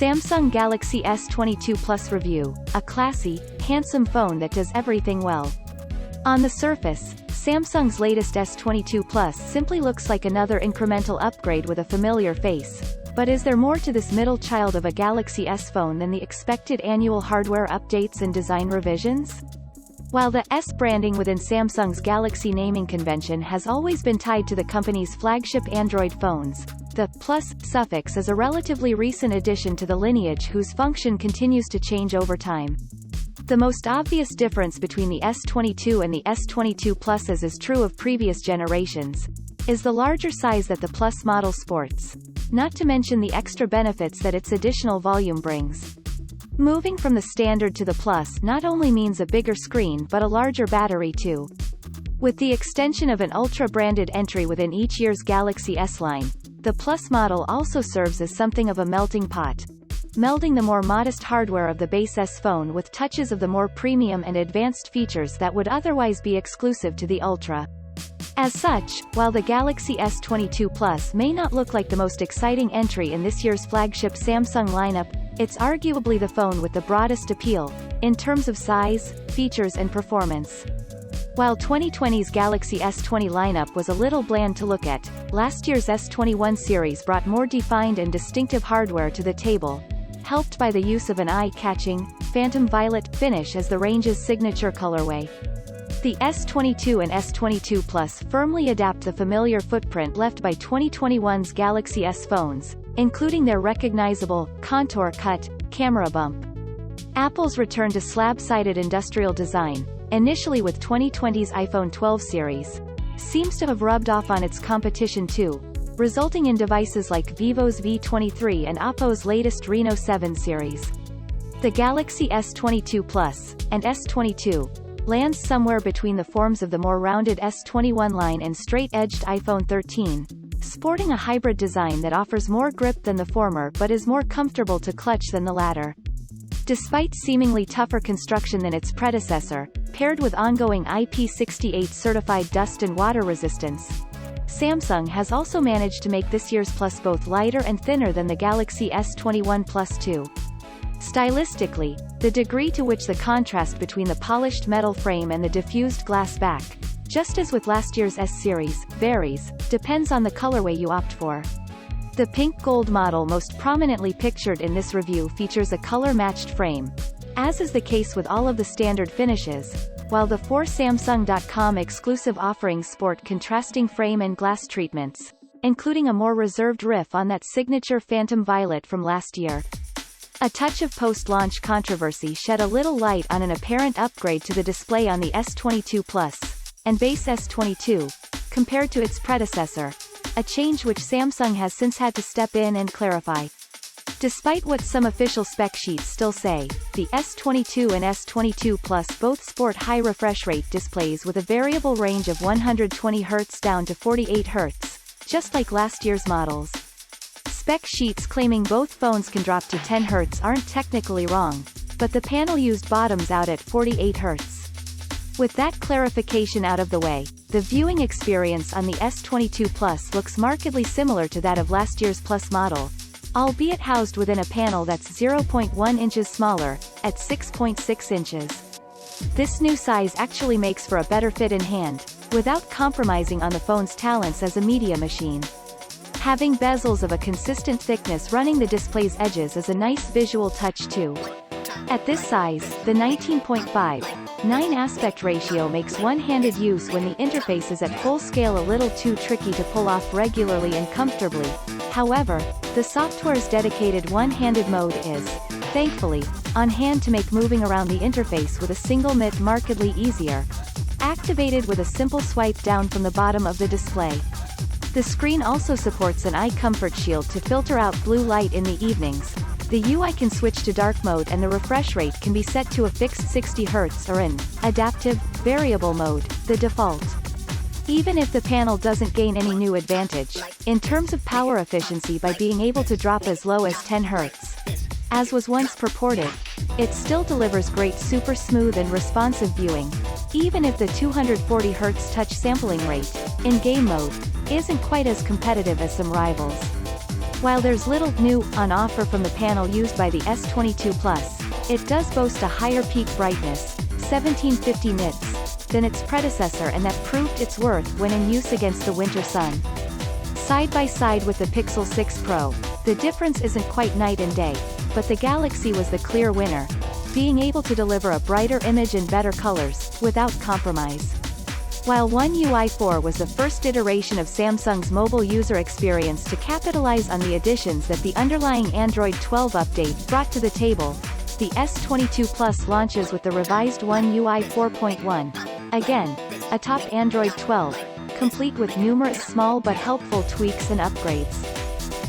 Samsung Galaxy S22 Plus review, a classy, handsome phone that does everything well. On the surface, Samsung's latest S22 Plus simply looks like another incremental upgrade with a familiar face. But is there more to this middle child of a Galaxy S phone than the expected annual hardware updates and design revisions? While the S branding within Samsung's Galaxy naming convention has always been tied to the company's flagship Android phones, the Plus suffix is a relatively recent addition to the lineage whose function continues to change over time. The most obvious difference between the S22 and the S22 Plus, as is true of previous generations, is the larger size that the Plus model sports, not to mention the extra benefits that its additional volume brings. Moving from the standard to the Plus not only means a bigger screen but a larger battery too. With the extension of an Ultra-branded entry within each year's Galaxy S line, the Plus model also serves as something of a melting pot, melding the more modest hardware of the base S phone with touches of the more premium and advanced features that would otherwise be exclusive to the Ultra. As such, while the Galaxy S22 Plus may not look like the most exciting entry in this year's flagship Samsung lineup, it's arguably the phone with the broadest appeal, in terms of size, features and performance. While 2020's Galaxy S20 lineup was a little bland to look at, last year's S21 series brought more defined and distinctive hardware to the table, helped by the use of an eye-catching, phantom violet finish as the range's signature colorway. The S22 and S22 Plus firmly adapt the familiar footprint left by 2021's Galaxy S phones, including their recognizable, contour-cut, camera bump. Apple's return to slab-sided industrial design, initially with 2020's iPhone 12 series, seems to have rubbed off on its competition too, resulting in devices like Vivo's V23 and Oppo's latest Reno 7 series. The Galaxy S22 Plus, and S22, lands somewhere between the forms of the more rounded S21 line and straight-edged iPhone 13, sporting a hybrid design that offers more grip than the former but is more comfortable to clutch than the latter. Despite seemingly tougher construction than its predecessor, paired with ongoing IP68 certified dust and water resistance, Samsung has also managed to make this year's Plus both lighter and thinner than the Galaxy S21 Plus 2. Stylistically, the degree to which the contrast between the polished metal frame and the diffused glass back, just as with last year's S series, varies, depends on the colorway you opt for. The pink gold model most prominently pictured in this review features a color-matched frame, as is the case with all of the standard finishes, while the 4 Samsung.com exclusive offerings sport contrasting frame and glass treatments, including a more reserved riff on that signature phantom violet from last year. A touch of post-launch controversy shed a little light on an apparent upgrade to the display on the S22 Plus, and base S22, compared to its predecessor, a change which Samsung has since had to step in and clarify. Despite what some official spec sheets still say, the S22 and S22 Plus both sport high refresh rate displays with a variable range of 120 Hz down to 48 Hz, just like last year's models. Spec sheets claiming both phones can drop to 10 Hz aren't technically wrong, but the panel used bottoms out at 48 Hz. With that clarification out of the way, the viewing experience on the S22 Plus looks markedly similar to that of last year's Plus model, albeit housed within a panel that's 0.1 inches smaller, at 6.6 inches. This new size actually makes for a better fit in hand, without compromising on the phone's talents as a media machine. Having bezels of a consistent thickness running the display's edges is a nice visual touch too. At this size, the 19.5:9 aspect ratio makes one-handed use when the interface is at full scale a little too tricky to pull off regularly and comfortably. However, the software's dedicated one-handed mode is, thankfully, on hand to make moving around the interface with a single mitt markedly easier, activated with a simple swipe down from the bottom of the display. The screen also supports an eye comfort shield to filter out blue light in the evenings. The UI can switch to dark mode and the refresh rate can be set to a fixed 60 Hz or in adaptive, variable mode, the default. Even if the panel doesn't gain any new advantage, in terms of power efficiency by being able to drop as low as 10 Hz, as was once purported, it still delivers great super smooth and responsive viewing, even if the 240 Hz touch sampling rate, in game mode, isn't quite as competitive as some rivals. While there's little new on offer from the panel used by the S22 Plus, it does boast a higher peak brightness, 1750 nits, than its predecessor, and that proved its worth when in use against the winter sun. Side by side with the Pixel 6 Pro, the difference isn't quite night and day, but the Galaxy was the clear winner, being able to deliver a brighter image and better colors, without compromise. While One UI 4 was the first iteration of Samsung's mobile user experience to capitalize on the additions that the underlying Android 12 update brought to the table, the S22 Plus launches with the revised One UI 4.1, again, atop Android 12, complete with numerous small but helpful tweaks and upgrades.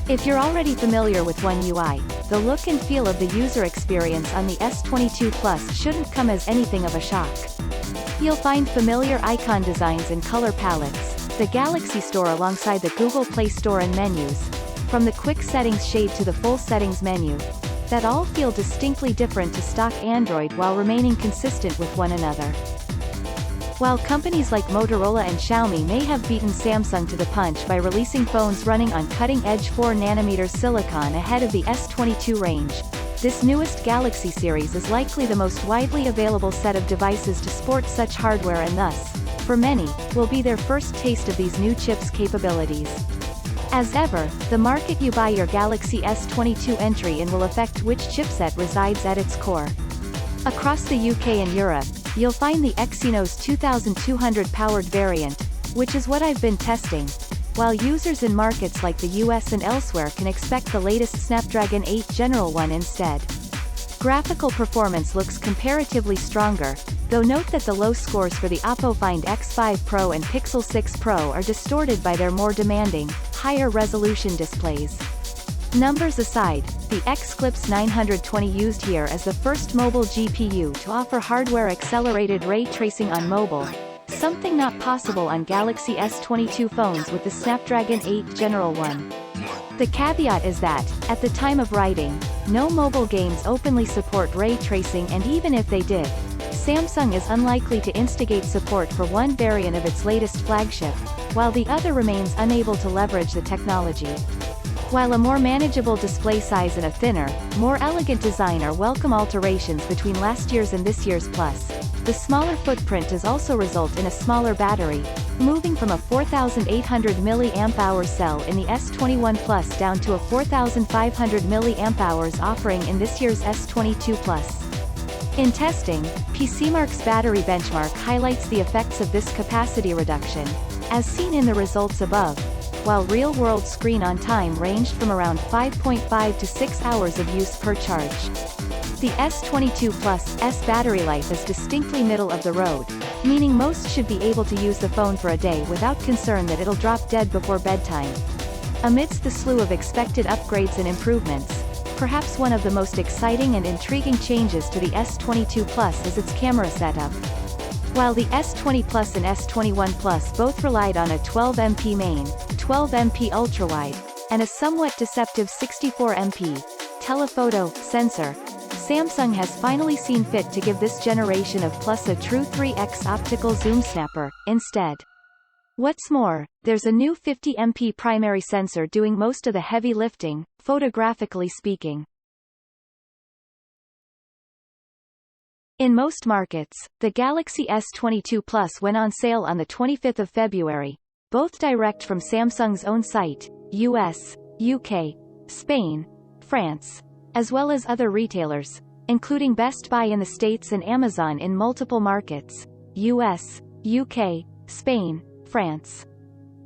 If you're already familiar with One UI, the look and feel of the user experience on the S22 Plus shouldn't come as anything of a shock. You'll find familiar icon designs and color palettes, the Galaxy Store alongside the Google Play Store and menus, from the quick settings shade to the full settings menu, that all feel distinctly different to stock Android while remaining consistent with one another. While companies like Motorola and Xiaomi may have beaten Samsung to the punch by releasing phones running on cutting-edge 4nm silicon ahead of the S22 range, this newest Galaxy series is likely the most widely available set of devices to sport such hardware, and thus, for many, will be their first taste of these new chips' capabilities. As ever, the market you buy your Galaxy S22 entry in will affect which chipset resides at its core. Across the UK and Europe, you'll find the Exynos 2200 powered variant, which is what I've been testing, while users in markets like the US and elsewhere can expect the latest Snapdragon 8 General one instead. Graphical performance looks comparatively stronger, though note that the low scores for the Oppo Find X5 Pro and Pixel 6 Pro are distorted by their more demanding, higher resolution displays. Numbers aside, the Xclipse 920 used here as the first mobile GPU to offer hardware-accelerated ray tracing on mobile, something not possible on Galaxy S22 phones with the Snapdragon 8 General one. The caveat is that, at the time of writing, no mobile games openly support ray tracing, and even if they did, Samsung is unlikely to instigate support for one variant of its latest flagship, while the other remains unable to leverage the technology. While a more manageable display size and a thinner, more elegant design are welcome alterations between last year's and this year's Plus, the smaller footprint does also result in a smaller battery, moving from a 4,800 mAh cell in the S21 Plus down to a 4,500 mAh offering in this year's S22 Plus. In testing, PCMark's battery benchmark highlights the effects of this capacity reduction, as seen in the results above, while real-world screen-on-time ranged from around 5.5 to 6 hours of use per charge. The S22 Plus' battery life is distinctly middle of the road, meaning most should be able to use the phone for a day without concern that it'll drop dead before bedtime. Amidst the slew of expected upgrades and improvements, perhaps one of the most exciting and intriguing changes to the S22 Plus is its camera setup. While the S20 Plus and S21 Plus both relied on a 12MP main, 12MP ultrawide, and a somewhat deceptive 64MP telephoto sensor, Samsung has finally seen fit to give this generation of Plus a true 3x optical zoom snapper, instead. What's more, there's a new 50MP primary sensor doing most of the heavy lifting, photographically speaking. In most markets, the Galaxy S22 Plus went on sale on the 25th of February, both direct from Samsung's own site, US, UK, Spain, France, as well as other retailers, including Best Buy in the States and Amazon in multiple markets, US, UK, Spain, France.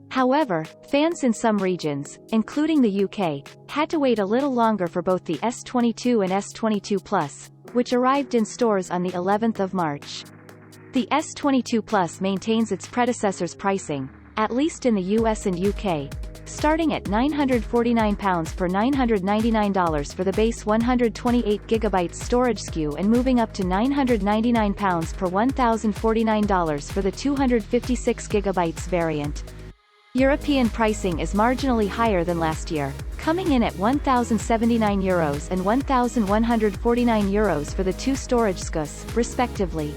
However, fans in some regions, including the UK, had to wait a little longer for both the S22 and S22 Plus, which arrived in stores on the 11th of March. The S22 Plus maintains its predecessor's pricing, at least in the US and UK, starting at £949 for $999 for the base 128GB storage SKU and moving up to £999 for $1,049 for the 256GB variant. European pricing is marginally higher than last year, coming in at €1,079 and €1,149 for the two storage SKUs, respectively.